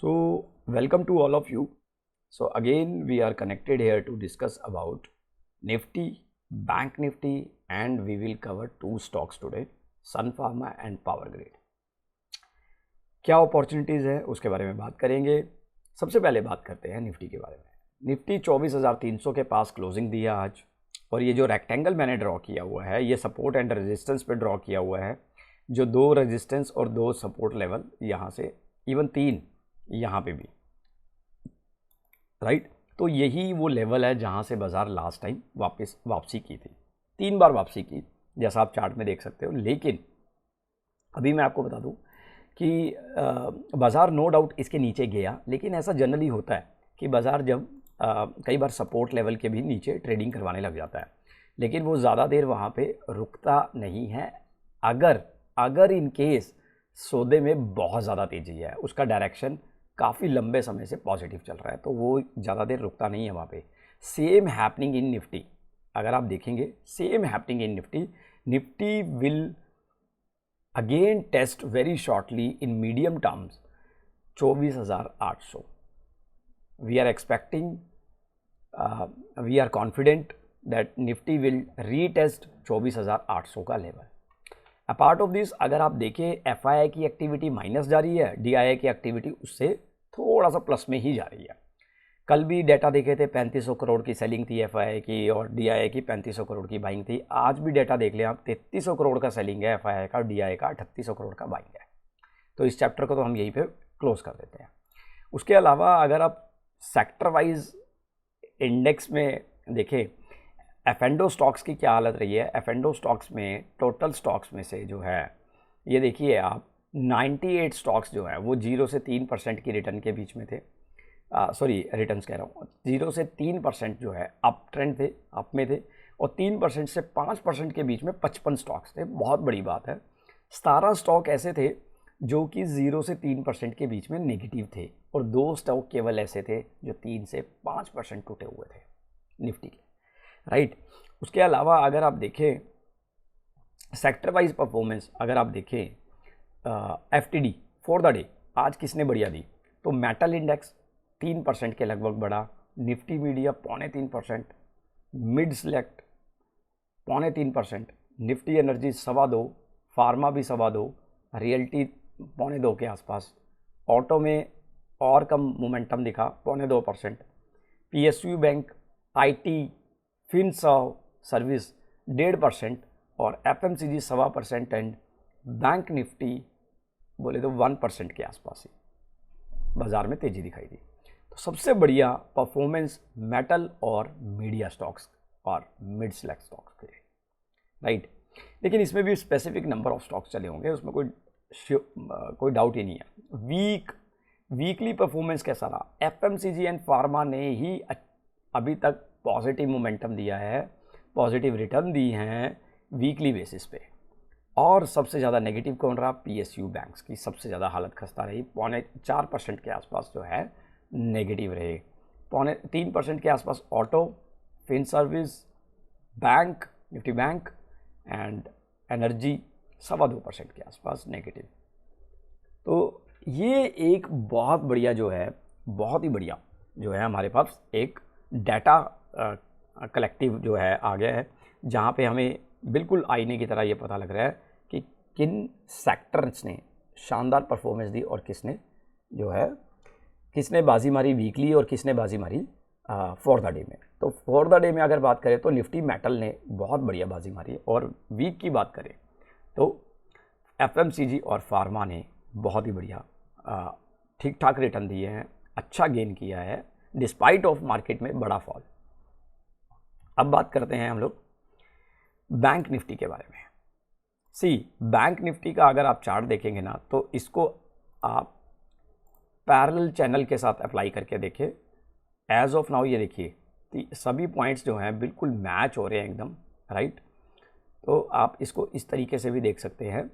So, welcome to all of you. So, again, we are connected here to discuss about Nifty, Bank Nifty, and we will cover two stocks today, Sun Pharma and Power Grid. क्या opportunities है उसके बारे में बात करेंगे। सबसे पहले बात करते हैं निफ्टी के बारे में। निफ्टी 24,300 के पास क्लोजिंग दिया आज, और ये जो रेक्टेंगल मैंने ड्रॉ किया हुआ है ये सपोर्ट एंड रेजिस्टेंस पे ड्रॉ किया हुआ है, जो दो रेजिस्टेंस और दो सपोर्ट लेवल यहाँ से, इवन तीन यहाँ पे भी, राइट। तो यही वो लेवल है जहाँ से बाज़ार लास्ट टाइम वापसी की थी, 3 बार वापसी की, जैसा आप चार्ट में देख सकते हो। लेकिन अभी मैं आपको बता दूं कि बाज़ार नो डाउट इसके नीचे गया, लेकिन ऐसा जनरली होता है कि बाज़ार जब कई बार सपोर्ट लेवल के भी नीचे ट्रेडिंग करवाने लग जाता है, लेकिन वो ज़्यादा देर वहाँ पे रुकता नहीं है। अगर इन केस सौदे में बहुत ज़्यादा तेज़ी है, उसका डायरेक्शन काफ़ी लंबे समय से पॉजिटिव चल रहा है, तो वो ज़्यादा देर रुकता नहीं है वहाँ पे। सेम हैपनिंग इन निफ्टी, अगर आप देखेंगे same happening in Nifty. Nifty will again test very shortly in medium terms 24,800। We are expecting, we are confident that Nifty will retest 24,800 का लेवल। अपार्ट ऑफ दिस, अगर आप देखें एफआईआई की एक्टिविटी माइनस जा रही है, डीआईआई की एक्टिविटी उससे थोड़ा सा प्लस में ही जा रही है। कल भी डेटा देखे थे, 3500 करोड़ की सेलिंग थी एफआईआई की, और डीआईआई की 3500 करोड़ की बाइंग थी। आज भी डेटा देख लें आप, 3300 करोड़ का सेलिंग है एफआईआई का, डीआईआई का 3800 करोड़ का बाइंग है। तो इस चैप्टर को तो हम यहीं पे क्लोज कर देते हैं। उसके अलावा अगर आप सेक्टर वाइज इंडेक्स में देखें, एफएंडो स्टॉक्स की क्या हालत रही है। एफएंडो स्टॉक्स में टोटल स्टॉक्स में से जो है, ये देखिए आप, 98 स्टॉक्स जो है वो 0 से 3% की रिटर्न के बीच में थे। रिटर्न्स कह रहा हूँ, 0 से 3% जो है अप ट्रेंड थे, अप में थे, और 3% से 5% के बीच में 55 स्टॉक्स थे। बहुत बड़ी बात है। 17 स्टॉक ऐसे थे जो कि 0 से 3% के बीच में नेगेटिव थे, और 2 स्टॉक केवल ऐसे थे जो 3 से 5% टूटे हुए थे निफ्टी के, राइट। उसके अलावा अगर आप देखें सेक्टर वाइज परफॉर्मेंस, अगर आप देखें एफटीडी फॉर द डे आज किसने बढ़िया दी, तो मेटल इंडेक्स 3% के लगभग बढ़ा, Nifty media 3.25%, mid select 3.25%, Nifty energy 2.25%, pharma भी 2.25%, रियल्टी 2.25% के आसपास, ऑटो में और कम मोमेंटम दिखा 2.25%, PSU bank, IT, Finserv service 1.5%, और एफएमसीजी 1.25%, एंड बैंक निफ्टी बोले तो 1% के आसपास ही बाजार में तेजी दिखाई दी। तो सबसे बढ़िया परफॉर्मेंस मेटल और मीडिया स्टॉक्स और मिड सेलेक्ट स्टॉक्स के, राइट। लेकिन इसमें भी स्पेसिफिक नंबर ऑफ स्टॉक्स चले होंगे, उसमें कोई डाउट ही नहीं है। वीकली परफॉर्मेंस कैसा रहा, एफएमसीजी एंड फार्मा ने ही अभी तक पॉजिटिव मोमेंटम दिया है, पॉजिटिव रिटर्न दी हैं वीकली बेसिस पे। और सबसे ज़्यादा नेगेटिव कौन रहा, पीएसयू बैंक्स की सबसे ज़्यादा हालत खस्ता रही, 4.25% के आसपास जो है नेगेटिव रहे, 3.25% के आसपास auto, fin service, bank, Nifty bank and energy 2.25% के आसपास नेगेटिव। तो ये एक बहुत बढ़िया जो है, बहुत ही बढ़िया जो है हमारे पास एक डाटा कलेक्टिव जो है आ गया है, जहाँ पे हमें बिल्कुल आईने की तरह ये पता लग रहा है कि किन सेक्टर्स ने शानदार परफॉर्मेंस दी और किसने बाजी मारी वीकली और किसने बाजी मारी फॉर द डे में। तो फॉर द डे में अगर बात करें तो निफ्टी मेटल ने बहुत बढ़िया बाजी मारी, और वीक की बात करें तो एफएमसीजी और फार्मा ने बहुत ही बढ़िया ठीक ठाक रिटर्न दिए हैं, अच्छा गेन किया है डिस्पाइट ऑफ मार्केट में बड़ा फॉल। अब बात करते हैं हम लोग बैंक निफ्टी के बारे में। बैंक निफ्टी का अगर आप चार्ट देखेंगे ना, तो इसको आप पैरेलल चैनल के साथ अप्लाई करके देखें। एज ऑफ नाउ ये देखिए सभी पॉइंट्स जो हैं बिल्कुल मैच हो रहे हैं एकदम, राइट। तो आप इसको इस तरीके से भी देख सकते हैं,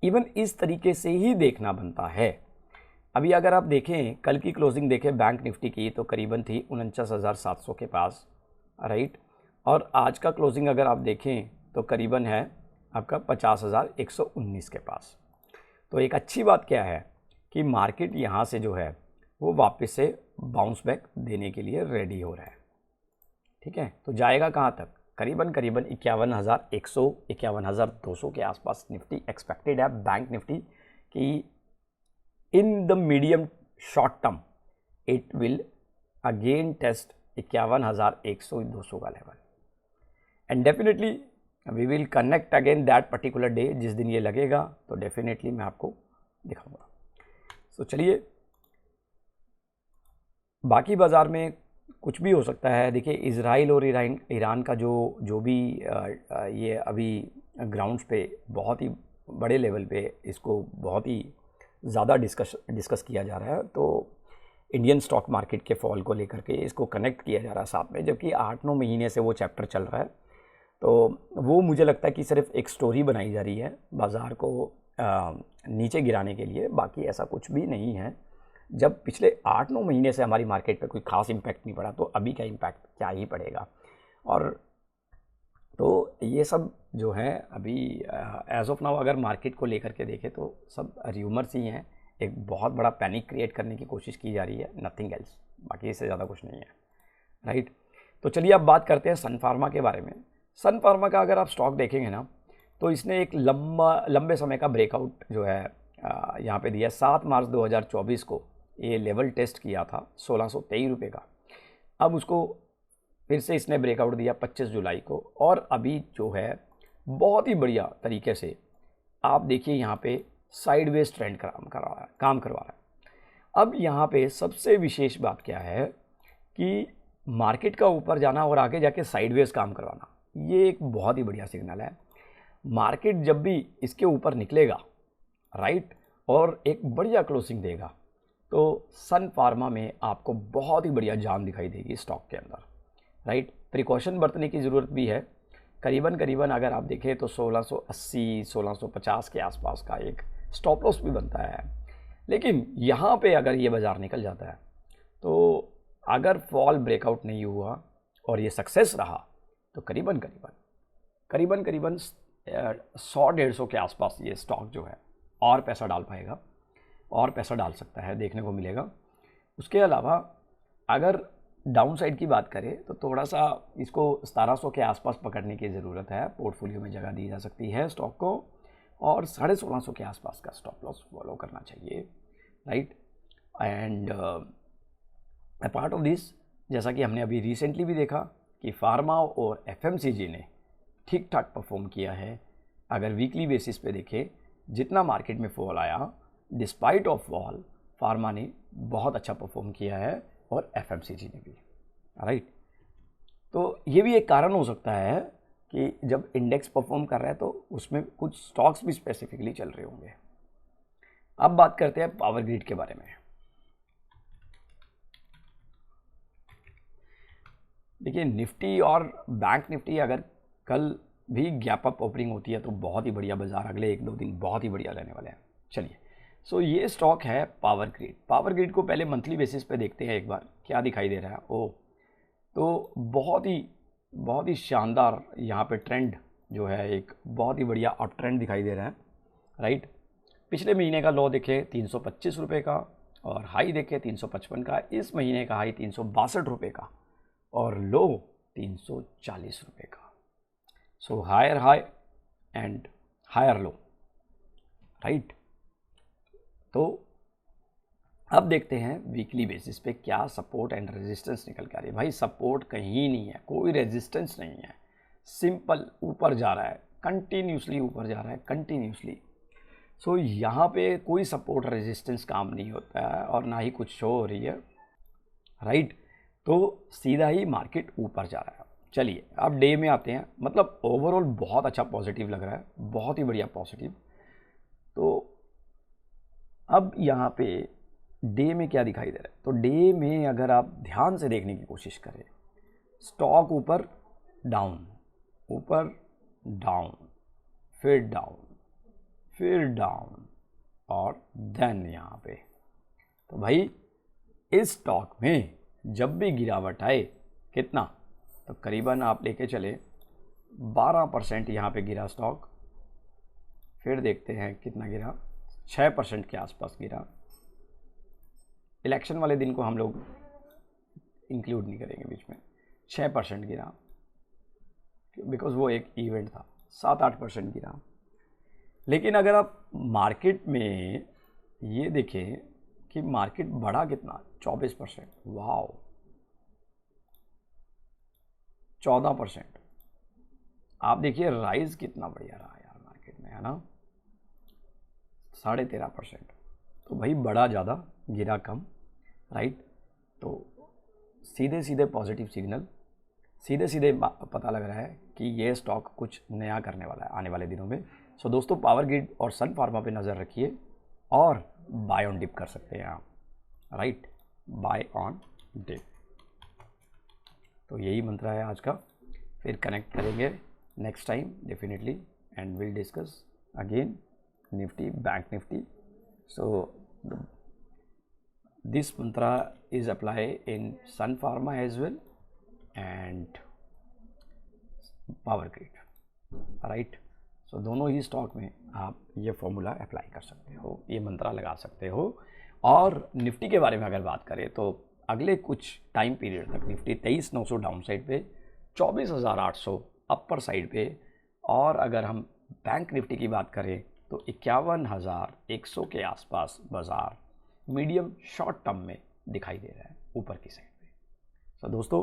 इवन इस तरीके से ही देखना बनता है। अभी अगर आप देखें कल की क्लोजिंग देखें बैंक निफ्टी की, तो करीबन थी 49,700 के पास, राइट। और आज का क्लोजिंग अगर आप देखें तो करीबन है आपका 50,119 के पास। तो एक अच्छी बात क्या है कि मार्केट यहाँ से जो है वो वापस से बाउंस बैक देने के लिए रेडी हो रहा है। ठीक है, तो जाएगा कहाँ तक? करीबन 51,100 51,200 के आसपास निफ्टी एक्सपेक्टेड है, बैंक निफ्टी, कि in the medium short term it will again test 51,100-200 का level, and definitely we will connect again that particular day, जिस दिन ये लगेगा तो डेफिनेटली मैं आपको दिखाऊंगा। तो चलिए, बाकी बाज़ार में कुछ भी हो सकता है। देखिए, इज़राइल और ईरान का जो भी ये अभी ग्राउंड्स पे बहुत ही बड़े लेवल पे इसको बहुत ही ज़्यादा डिस्कस किया जा रहा है, तो इंडियन स्टॉक मार्केट के फॉल को लेकर के इसको कनेक्ट किया जा रहा है साथ में, जबकि 8-9 महीने से वो चैप्टर चल रहा है। तो वो मुझे लगता है कि सिर्फ एक स्टोरी बनाई जा रही है बाज़ार को नीचे गिराने के लिए, बाकी ऐसा कुछ भी नहीं है। जब पिछले 8-9 महीने से हमारी मार्केट पे कोई खास इम्पैक्ट नहीं पड़ा, तो अभी का इम्पैक्ट क्या ही पड़ेगा। और तो ये सब जो है अभी एज ऑफ नाउ अगर मार्केट को लेकर के देखें तो सब र्यूमर्स ही हैं, एक बहुत बड़ा पैनिक क्रिएट करने की कोशिश की जा रही है, नथिंग एल्स, बाकी इससे ज़्यादा कुछ नहीं है, राइट। तो चलिए अब बात करते हैं सन फार्मा के बारे में। सन फार्मा का अगर आप स्टॉक देखेंगे ना, तो इसने एक लंबे समय का ब्रेकआउट जो है यहाँ पे दिया। 7 मार्च 2024 को ये लेवल टेस्ट किया था 1623 रुपये का। अब उसको फिर से इसने ब्रेकआउट दिया 25 जुलाई को, और अभी जो है बहुत ही बढ़िया तरीके से आप देखिए यहाँ पे साइडवेज ट्रेंड काम करवा रहा है। अब यहाँ पे सबसे विशेष बात क्या है कि मार्केट का ऊपर जाना और आगे जाके साइडवेज काम करवाना, ये एक बहुत ही बढ़िया सिग्नल है। मार्केट जब भी इसके ऊपर निकलेगा, राइट, और एक बढ़िया क्लोजिंग देगा, तो सन फार्मा में आपको बहुत ही बढ़िया जान दिखाई देगी स्टॉक के अंदर, राइट। प्रिकॉशन बरतने की ज़रूरत भी है। करीबन अगर आप देखें तो 1680 1650 के आसपास का एक स्टॉप लॉस भी बनता है। लेकिन यहाँ पे अगर ये बाज़ार निकल जाता है, तो अगर फॉल ब्रेकआउट नहीं हुआ और ये सक्सेस रहा, तो करीबन 100-150 के आसपास ये स्टॉक जो है और पैसा डाल पाएगा, और पैसा डाल सकता है, देखने को मिलेगा। उसके अलावा अगर डाउन साइड की बात करें तो थोड़ा सा इसको 1700 के आसपास पकड़ने की ज़रूरत है, पोर्टफोलियो में जगह दी जा सकती है स्टॉक को, और 1650 के आसपास का स्टॉप लॉस फॉलो करना चाहिए, right. And part of this, जैसा कि हमने अभी रिसेंटली भी देखा कि फार्मा और एफएमसीजी ने ठीक ठाक परफॉर्म किया है। अगर वीकली बेसिस पे देखें, जितना मार्केट में फॉल आया, डिस्पाइट ऑफ फॉल फार्मा ने बहुत अच्छा परफॉर्म किया है, और एफएमसीजी ने भी, राइट। तो ये भी एक कारण हो सकता है कि जब इंडेक्स परफॉर्म कर रहा है तो उसमें कुछ स्टॉक्स भी स्पेसिफिकली चल रहे होंगे। अब बात करते हैं पावर ग्रिड के बारे में। देखिए, निफ्टी और बैंक निफ्टी अगर कल भी गैप अप ओपनिंग होती है तो बहुत ही बढ़िया बाजार अगले 1-2 दिन बहुत ही बढ़िया रहने वाले हैं। चलिए, सो ये स्टॉक है पावर ग्रिड। पावर ग्रिड को पहले मंथली बेसिस पे देखते हैं एक बार क्या दिखाई दे रहा है। तो बहुत ही शानदार यहाँ पे ट्रेंड जो है, एक बहुत ही बढ़िया अप ट्रेंड दिखाई दे रहा है, राइट। पिछले महीने का लो देखे 325 रुपये का, और हाई देखे 355 का। इस महीने का हाई 362 रुपये का, और लो 340 रुपये का। So higher high and higher low, right. तो अब देखते हैं वीकली बेसिस पे क्या सपोर्ट एंड रेजिस्टेंस निकल के आ रही है। भाई, सपोर्ट कहीं नहीं है, कोई रेजिस्टेंस नहीं है, सिंपल ऊपर जा रहा है, कंटिन्यूसली ऊपर जा रहा है, कंटिन्यूसली। सो यहाँ पे कोई सपोर्ट रेजिस्टेंस काम नहीं होता है, और ना ही कुछ शो हो रही है, राइट। तो सीधा ही मार्केट ऊपर जा रहा है। चलिए अब डे में आते हैं। मतलब ओवरऑल बहुत अच्छा पॉजिटिव लग रहा है, बहुत ही बढ़िया पॉजिटिव। तो अब यहाँ पे डे में क्या दिखाई दे रहा है, तो डे में अगर आप ध्यान से देखने की कोशिश करें, स्टॉक ऊपर डाउन, ऊपर डाउन, फिर डाउन, फिर डाउन, और देन यहाँ पे। तो भाई, इस स्टॉक में जब भी गिरावट आए, कितना, तो करीबन आप लेके चले 12% यहाँ पे गिरा स्टॉक। फिर देखते हैं कितना गिरा, 6% के आसपास गिरा, इलेक्शन वाले दिन को हम लोग इंक्लूड नहीं करेंगे बीच में। 6% गिरा बिकॉज वो एक इवेंट था। 7-8% गिरा। लेकिन अगर आप मार्केट में ये देखें कि मार्केट बढ़ा कितना, 24%। वाओ, 14%। आप देखिए राइज कितना बढ़िया रहा यार मार्केट में, है ना, 13.5%। तो भाई बढ़ा ज़्यादा, गिरा कम, राइट। तो सीधे सीधे पॉजिटिव सिग्नल, सीधे सीधे पता लग रहा है कि ये स्टॉक कुछ नया करने वाला है आने वाले दिनों में। सो दोस्तों, पावर ग्रिड और सन फार्मा पे नज़र रखिए और बाय ऑन डिप कर सकते हैं आप, राइट, बाय ऑन डिप। तो यही मंत्र है आज का। फिर कनेक्ट करेंगे next time definitely and will discuss again Nifty, bank Nifty. So this mantra is applied in Sun Pharma as well and Power Grid, right। so दोनों ही स्टॉक में आप ये फॉर्मूला अप्लाई कर सकते हो, ये मंत्रा लगा सकते हो। और निफ्टी के बारे में अगर बात करें तो अगले कुछ टाइम पीरियड तक निफ्टी 23,900 डाउन साइड पे, 24,800 अपर साइड पे, और अगर हम बैंक निफ्टी की बात करें तो 51,100 के आसपास बाजार मीडियम शॉर्ट टर्म में दिखाई दे रहा है ऊपर की साइड पे। सो दोस्तों,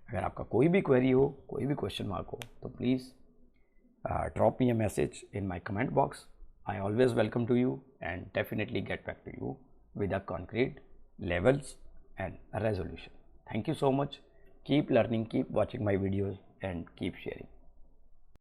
अगर आपका कोई भी क्वेरी हो, कोई भी क्वेश्चन मार्क हो, तो please drop me a message in my comment box. I always welcome to you and definitely get back to you with a concrete levels and resolution. Thank you so much. Keep learning, keep watching my videos and keep sharing.